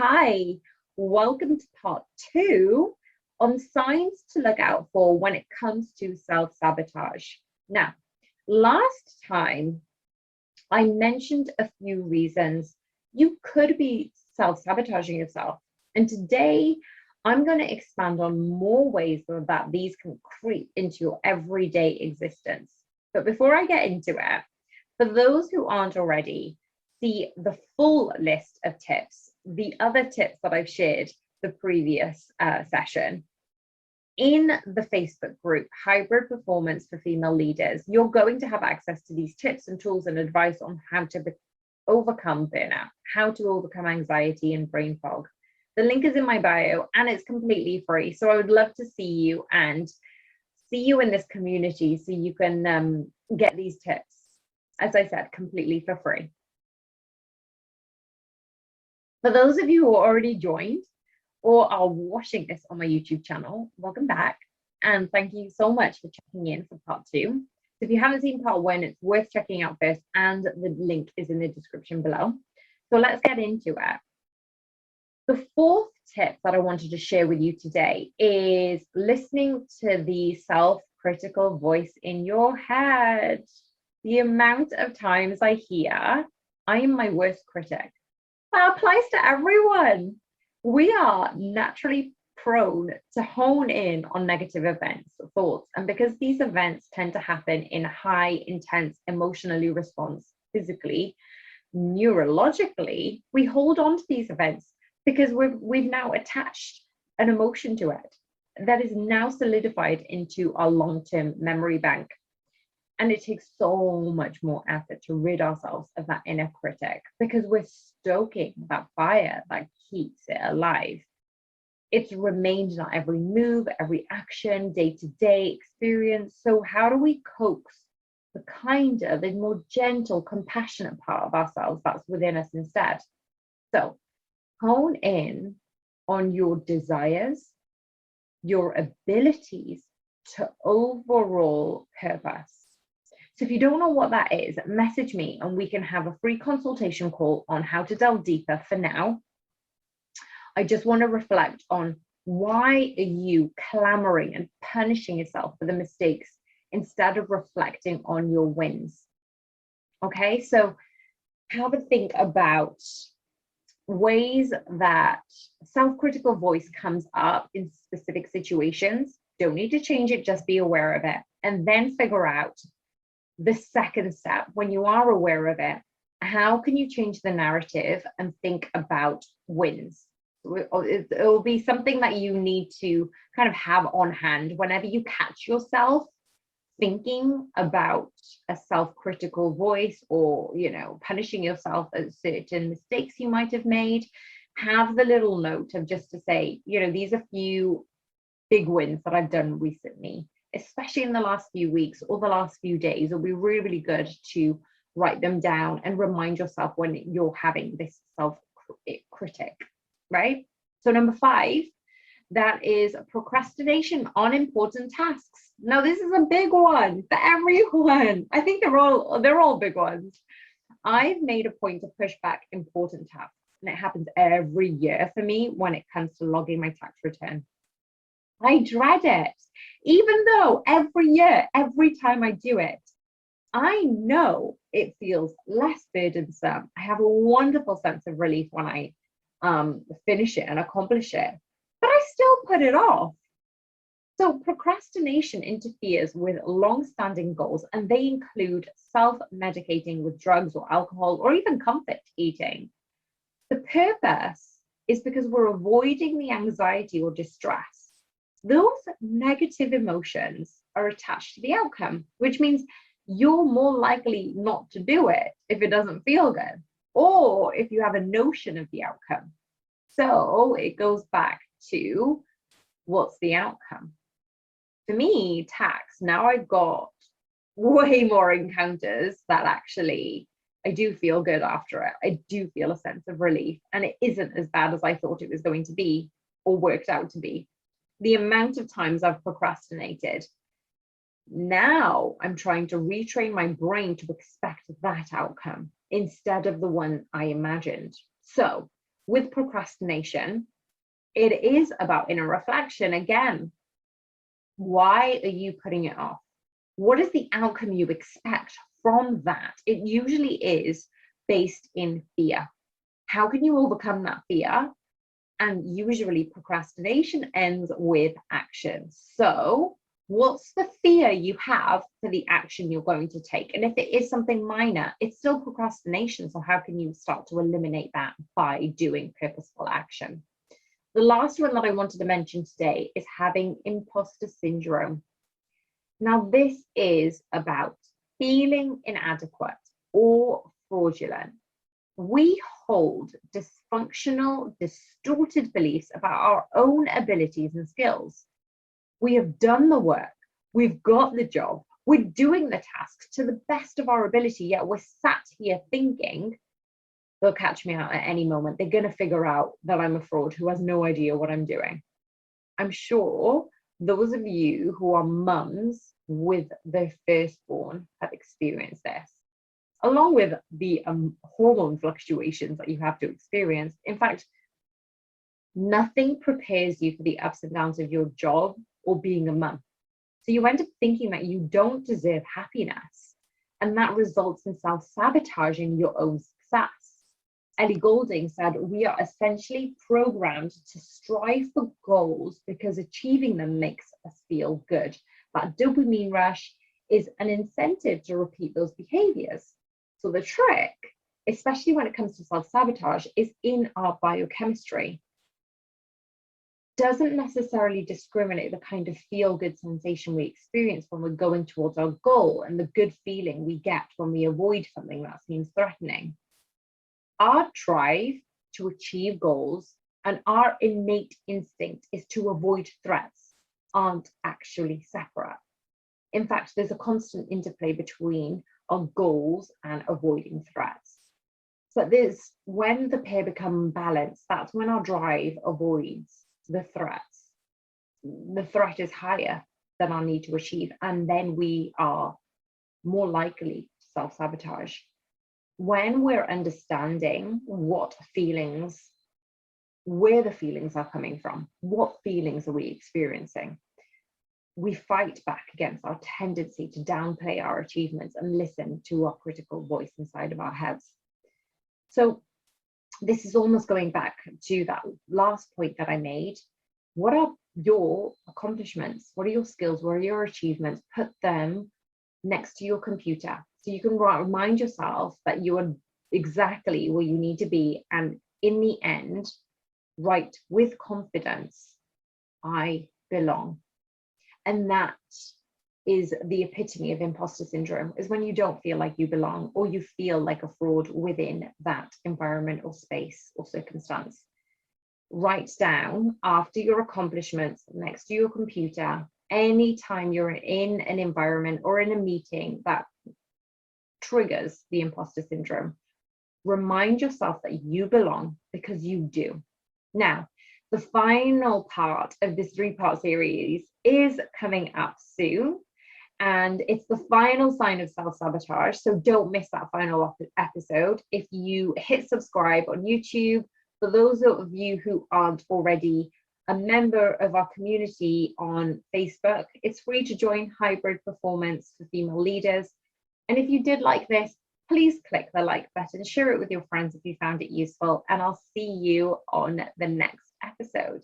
Hi, welcome to part 2 on signs to look out for when it comes to self-sabotage. Now, last time I mentioned a few reasons you could be self-sabotaging yourself. And today I'm going to expand on more ways that these can creep into your everyday existence. But before I get into it, for those who aren't already, see the full list of tips, the other tips that I've shared the previous session in the Facebook group, Hybrid Performance for Female Leaders. You're going to have access to these tips and tools and advice on how to overcome burnout, how to overcome anxiety and brain fog. The link is in my bio and it's completely free. So I would love to see you and see you in this community so you can get these tips, as I said, completely for free. For those of you who already joined or are watching this on my YouTube channel, welcome back. And thank you so much for checking in for part 2. So if you haven't seen part 1, it's worth checking out first, and the link is in the description below. So let's get into it. The fourth tip that I wanted to share with you today is listening to the self-critical voice in your head. The amount of times I hear, I am my worst critic. That applies to everyone. We are naturally prone to hone in on negative events, thoughts, and because these events tend to happen in high, intense, emotionally response physically, neurologically, we hold on to these events because we've now attached an emotion to it that is now solidified into our long-term memory bank. And it takes so much more effort to rid ourselves of that inner critic because we're stoking that fire that keeps it alive. It's remained in our every move, every action, day-to-day experience. So how do we coax the kinder, the more gentle, compassionate part of ourselves that's within us instead? So hone in on your desires, your abilities to overall purpose. So if you don't know what that is, message me and we can have a free consultation call on how to delve deeper. For now, I just want to reflect on why are you clamoring and punishing yourself for the mistakes instead of reflecting on your wins? Okay, so have a think about ways that self-critical voice comes up in specific situations. Don't need to change it, just be aware of it. And then figure out the second step, when you are aware of it, how can you change the narrative and think about wins? It will be something that you need to kind of have on hand whenever you catch yourself thinking about a self-critical voice or, punishing yourself at certain mistakes you might have made. Have the little note of just to say, these are few big wins that I've done recently, especially in the last few weeks or the last few days. It'll be really, really good to write them down and remind yourself when you're having this self-critic, right? So number 5, that is procrastination on important tasks. Now, this is a big one for everyone. I think they're all big ones. I've made a point to push back important tasks, and it happens every year for me when it comes to logging my tax return. I dread it, even though every year, every time I do it, I know it feels less burdensome. I have a wonderful sense of relief when I finish it and accomplish it, but I still put it off. So procrastination interferes with long-standing goals, and they include self-medicating with drugs or alcohol or even comfort eating. The purpose is because we're avoiding the anxiety or distress. Those negative emotions are attached to the outcome, which means you're more likely not to do it if it doesn't feel good, or if you have a notion of the outcome. So it goes back to what's the outcome? For me, tax, now I've got way more encounters that actually I do feel good after it. I do feel a sense of relief, and it isn't as bad as I thought it was going to be or worked out to be. The amount of times I've procrastinated, now I'm trying to retrain my brain to expect that outcome instead of the one I imagined. So With procrastination, it is about inner reflection again. Why are you putting it off? What is the outcome you expect from that? It usually is based in fear. How can you overcome that fear? And usually procrastination ends with action. So what's the fear you have for the action you're going to take? And if it is something minor, it's still procrastination. So how can you start to eliminate that by doing purposeful action? The last one that I wanted to mention today is having imposter syndrome. Now, this is about feeling inadequate or fraudulent. We hold dysfunctional, distorted beliefs about our own abilities and skills. We have done the work, we've got the job, we're doing the tasks to the best of our ability, yet we're sat here thinking, they'll catch me out at any moment. They're going to figure out that I'm a fraud who has no idea what I'm doing. I'm sure those of you who are mums with their firstborn have experienced this, along with the hormone fluctuations that you have to experience. In fact, nothing prepares you for the ups and downs of your job or being a mum. So you end up thinking that you don't deserve happiness, and that results in self-sabotaging your own success. Ellie Goulding said, we are essentially programmed to strive for goals because achieving them makes us feel good. That dopamine rush is an incentive to repeat those behaviors. So the trick, especially when it comes to self-sabotage, is in our biochemistry. Doesn't necessarily discriminate the kind of feel-good sensation we experience when we're going towards our goal and the good feeling we get when we avoid something that seems threatening. Our drive to achieve goals and our innate instinct is to avoid threats aren't actually separate. In fact, there's a constant interplay between our goals and avoiding threats. But when the pair become balanced, that's when our drive avoids the threats. The threat is higher than our need to achieve, and then we are more likely to self-sabotage. When we're understanding where the feelings are coming from, what feelings are we experiencing, we fight back against our tendency to downplay our achievements and listen to our critical voice inside of our heads. So this is almost going back to that last point that I made. What are your accomplishments? What are your skills? What are your achievements? Put them next to your computer so you can remind yourself that you are exactly where you need to be, and in the end, write with confidence, I belong. And that is the epitome of imposter syndrome, is when you don't feel like you belong, or you feel like a fraud within that environment or space or circumstance. Write down after your accomplishments next to your computer, anytime you're in an environment or in a meeting that triggers the imposter syndrome, remind yourself that you belong, because you do. Now, the final part of this 3-part series is coming up soon, and it's the final sign of self-sabotage. So don't miss that final episode. If you hit subscribe on YouTube, for those of you who aren't already a member of our community on Facebook, it's free to join Hybrid Performance for Female Leaders. And if you did like this, please click the like button, share it with your friends if you found it useful, and I'll see you on the next episode.